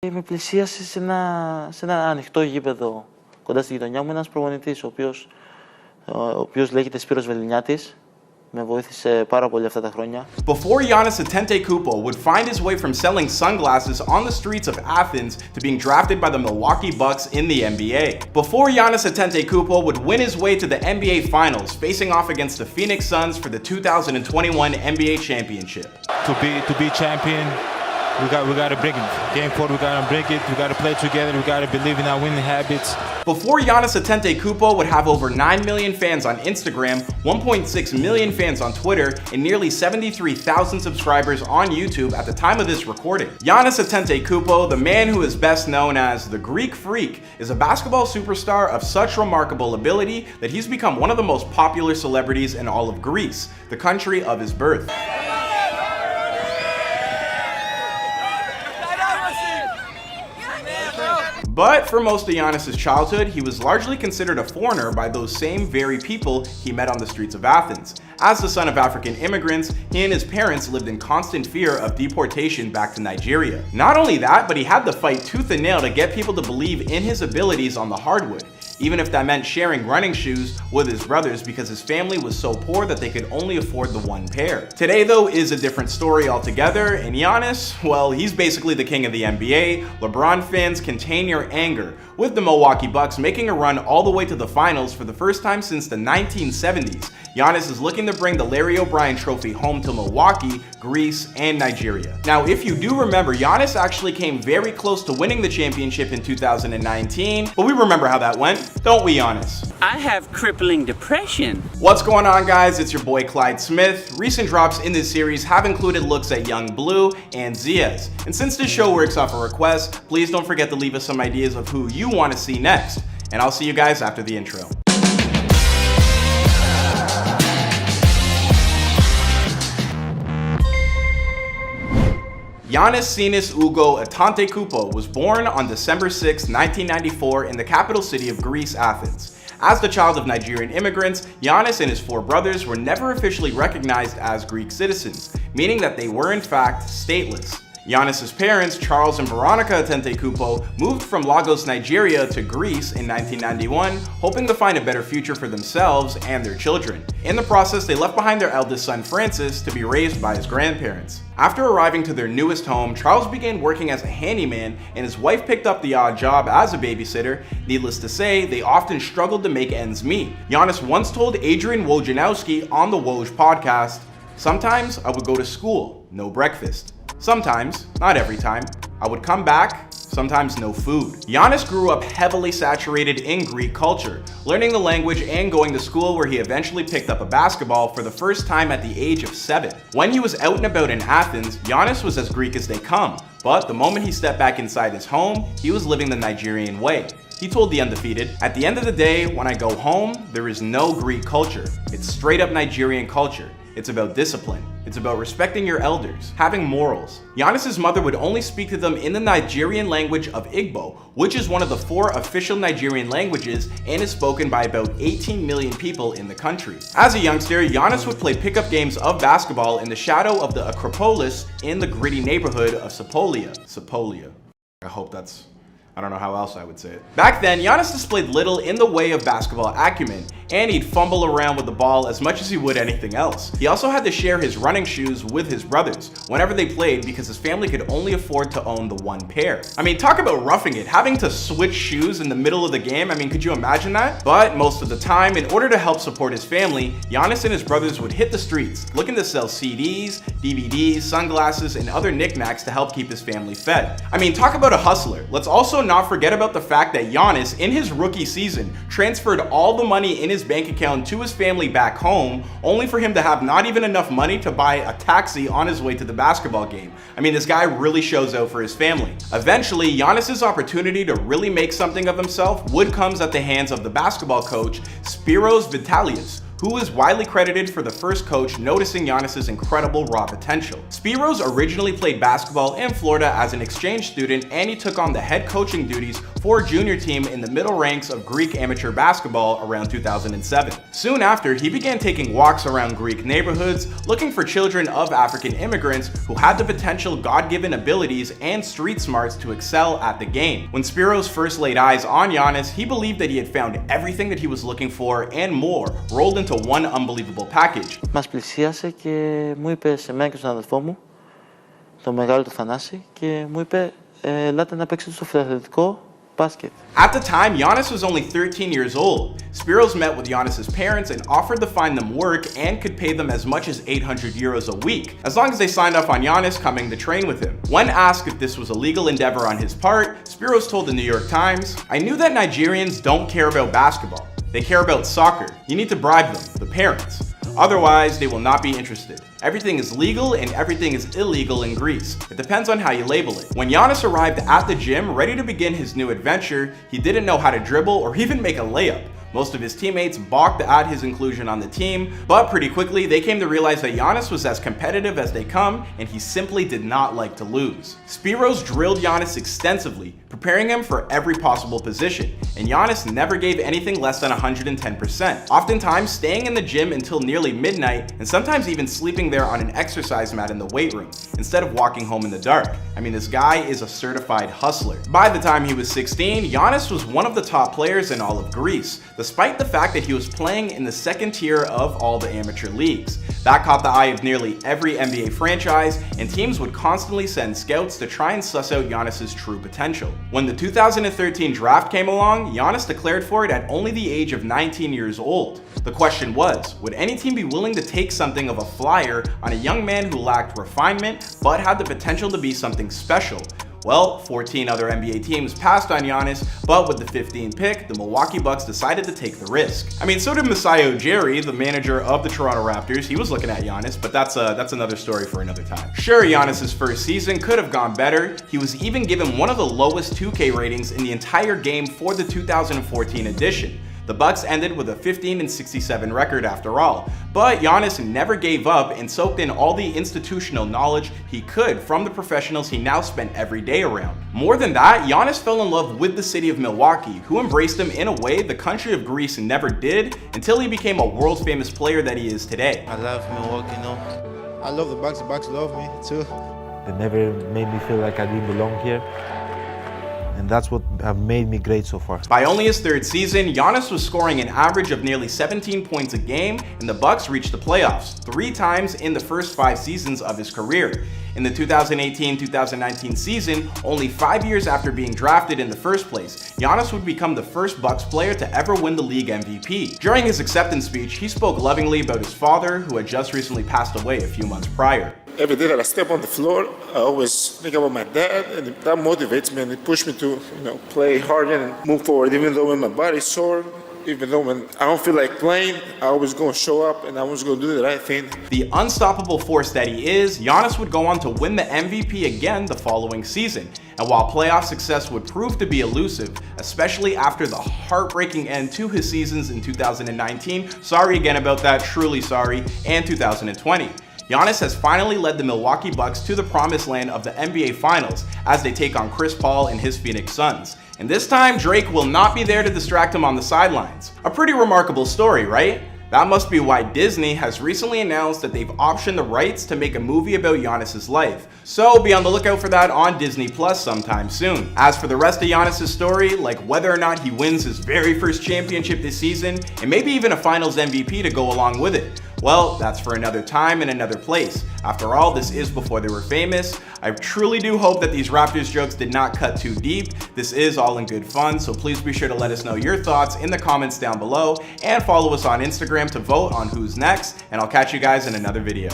Με πλησίασε σε ένα ανοιχτό γήπεδο κοντά στη γειτονιά μου ένας προπονητής, ο οποίος λέγεται Σπύρος Βεληνιάτης. Με βοήθησε πάρα πολύ αυτά τα χρόνια. Before Giannis Antetokounmpo would find his way from selling sunglasses on the streets of Athens to being drafted by the Milwaukee Bucks in the NBA. Before Giannis Antetokounmpo would win his way to the NBA Finals, facing off against the Phoenix Suns for the 2021 NBA Championship. To be champion, we got to bring it. Game 4, we got to bring it. We got to play together. We got to believe in our winning habits. Before Giannis Antetokounmpo would have over 9 million fans on Instagram, 1.6 million fans on Twitter, and nearly 73,000 subscribers on YouTube at the time of this recording. Giannis Antetokounmpo, the man who is best known as the Greek Freak, is a basketball superstar of such remarkable ability that he's become one of the most popular celebrities in all of Greece, the country of his birth. But for most of Giannis' childhood, he was largely considered a foreigner by those same very people he met on the streets of Athens. As the son of African immigrants, he and his parents lived in constant fear of deportation back to Nigeria. Not only that, but he had to fight tooth and nail to get people to believe in his abilities on the hardwood, even if that meant sharing running shoes with his brothers because his family was so poor that they could only afford the one pair. Today though is a different story altogether, and Giannis, well, he's basically the king of the NBA. LeBron fans, contain your anger, with the Milwaukee Bucks making a run all the way to the finals for the first time since the 1970s. Giannis is looking to bring the Larry O'Brien Trophy home to Milwaukee, Greece, and Nigeria. Now, if you do remember, Giannis actually came very close to winning the championship in 2019, but we remember how that went, don't we, Giannis? I have crippling depression. What's going on, guys? It's your boy Clyde Smith. Recent drops in this series have included looks at Young Blue and Ziaz. And since this show works off a request, please don't forget to leave us some ideas of who you want to see next. And I'll see you guys after the intro. Giannis Antetokounmpo was born on December 6, 1994 in the capital city of Greece, Athens. As the child of Nigerian immigrants, Giannis and his 4 brothers were never officially recognized as Greek citizens, meaning that they were in fact stateless. Giannis' parents, Charles and Veronica Antetokounmpo, moved from Lagos, Nigeria to Greece in 1991, hoping to find a better future for themselves and their children. In the process, they left behind their eldest son, Francis, to be raised by his grandparents. After arriving to their newest home, Charles began working as a handyman, and his wife picked up the odd job as a babysitter. Needless to say, they often struggled to make ends meet. Giannis once told Adrian Wojnarowski on the Woj podcast, "Sometimes I would go to school, no breakfast. Sometimes, not every time, I would come back, sometimes no food." Giannis grew up heavily saturated in Greek culture, learning the language and going to school where he eventually picked up a basketball for the first time at the age of 7. When he was out and about in Athens, Giannis was as Greek as they come, but the moment he stepped back inside his home, he was living the Nigerian way. He told The Undefeated, "At the end of the day, when I go home, there is no Greek culture. It's straight up Nigerian culture. It's about discipline. It's about respecting your elders, having morals." Giannis' mother would only speak to them in the Nigerian language of Igbo, which is one of the 4 official Nigerian languages and is spoken by about 18 million people in the country. As a youngster, Giannis would play pickup games of basketball in the shadow of the Acropolis in the gritty neighborhood of Sapolia. I hope I don't know how else I would say it. Back then, Giannis displayed little in the way of basketball acumen, and he'd fumble around with the ball as much as he would anything else. He also had to share his running shoes with his brothers whenever they played because his family could only afford to own the one pair. I mean, talk about roughing it, having to switch shoes in the middle of the game. I mean, could you imagine that? But most of the time, in order to help support his family, Giannis and his brothers would hit the streets, looking to sell CDs, DVDs, sunglasses, and other knickknacks to help keep his family fed. I mean, talk about a hustler. Let's also not forget about the fact that Giannis, in his rookie season, transferred all the money in his bank account to his family back home, only for him to have not even enough money to buy a taxi on his way to the basketball game. I mean, this guy really shows out for his family. Eventually, Giannis' opportunity to really make something of himself would come at the hands of the basketball coach, Spiros Vitalius, who is widely credited for the first coach noticing Giannis's incredible raw potential. Spiros originally played basketball in Florida as an exchange student, and he took on the head coaching duties for a junior team in the middle ranks of Greek amateur basketball around 2007. Soon after, he began taking walks around Greek neighborhoods, looking for children of African immigrants who had the potential God-given abilities and street smarts to excel at the game. When Spiros first laid eyes on Giannis, he believed that he had found everything that he was looking for and more, rolled into one unbelievable package. Μας πλησίασε και μου είπε σε μένα και στον αδελφό μου, τον μεγάλο του Θανάση, και μου είπε ελάτε να παίξετε στο φιλαθλητικό μπάσκετ. At the time, Giannis was only 13 years old. Spiros met with Giannis's parents and offered to find them work and could pay them as much as 800 euros a week, as long as they signed up on Giannis coming to train with him. When asked if this was a legal endeavor on his part, Spiros told the New York Times, "I knew that Nigerians don't care about basketball. They care about soccer. You need to bribe them, the parents. Otherwise, they will not be interested. Everything is legal and everything is illegal in Greece. It depends on how you label it." When Giannis arrived at the gym ready to begin his new adventure, he didn't know how to dribble or even make a layup. Most of his teammates balked at his inclusion on the team, but pretty quickly they came to realize that Giannis was as competitive as they come, and he simply did not like to lose. Spiros drilled Giannis extensively, preparing him for every possible position, and Giannis never gave anything less than 110%, oftentimes staying in the gym until nearly midnight and sometimes even sleeping there on an exercise mat in the weight room, instead of walking home in the dark. I mean, this guy is a certified hustler. By the time he was 16, Giannis was one of the top players in all of Greece, despite the fact that he was playing in the second tier of all the amateur leagues. That caught the eye of nearly every NBA franchise, and teams would constantly send scouts to try and suss out Giannis's true potential. When the 2013 draft came along, Giannis declared for it at only the age of 19 years old. The question was, would any team be willing to take something of a flyer on a young man who lacked refinement but had the potential to be something special? Well, 14 other NBA teams passed on Giannis, but with the 15th pick, the Milwaukee Bucks decided to take the risk. I mean, so did Masai Ujiri, the manager of the Toronto Raptors. He was looking at Giannis, but that's another story for another time. Sure, Giannis's first season could have gone better. He was even given one of the lowest 2K ratings in the entire game for the 2014 edition. The Bucks ended with a 15-67 record after all, but Giannis never gave up and soaked in all the institutional knowledge he could from the professionals he now spent every day around. More than that, Giannis fell in love with the city of Milwaukee, who embraced him in a way the country of Greece never did until he became a world-famous player that he is today. I love Milwaukee, you know. I love the Bucks. The Bucks love me too. They never made me feel like I didn't belong here. And that's what have made me great so far. By only his third season, Giannis was scoring an average of nearly 17 points a game, and the Bucks reached the playoffs 3 times in the first 5 seasons of his career. In the 2018-2019 season, only 5 years after being drafted in the first place, Giannis would become the first Bucks player to ever win the league MVP. During his acceptance speech, he spoke lovingly about his father, who had just recently passed away a few months prior. Every day that I step on the floor, I always think about my dad, and that motivates me and it pushes me to, play harder and move forward. Even though when my body's sore, even though when I don't feel like playing, I always go and show up and I always go do the right thing. The unstoppable force that he is, Giannis would go on to win the MVP again the following season. And while playoff success would prove to be elusive, especially after the heartbreaking end to his seasons in 2019, sorry again about that, truly sorry, and 2020. Giannis has finally led the Milwaukee Bucks to the promised land of the NBA Finals as they take on Chris Paul and his Phoenix Suns. And this time, Drake will not be there to distract him on the sidelines. A pretty remarkable story, right? That must be why Disney has recently announced that they've optioned the rights to make a movie about Giannis's life. So be on the lookout for that on Disney Plus sometime soon. As for the rest of Giannis's story, like whether or not he wins his very first championship this season, and maybe even a Finals MVP to go along with it, well, that's for another time and another place. After all, this is before they were famous. I truly do hope that these Raptors jokes did not cut too deep. This is all in good fun, so please be sure to let us know your thoughts in the comments down below, and follow us on Instagram to vote on who's next, and I'll catch you guys in another video.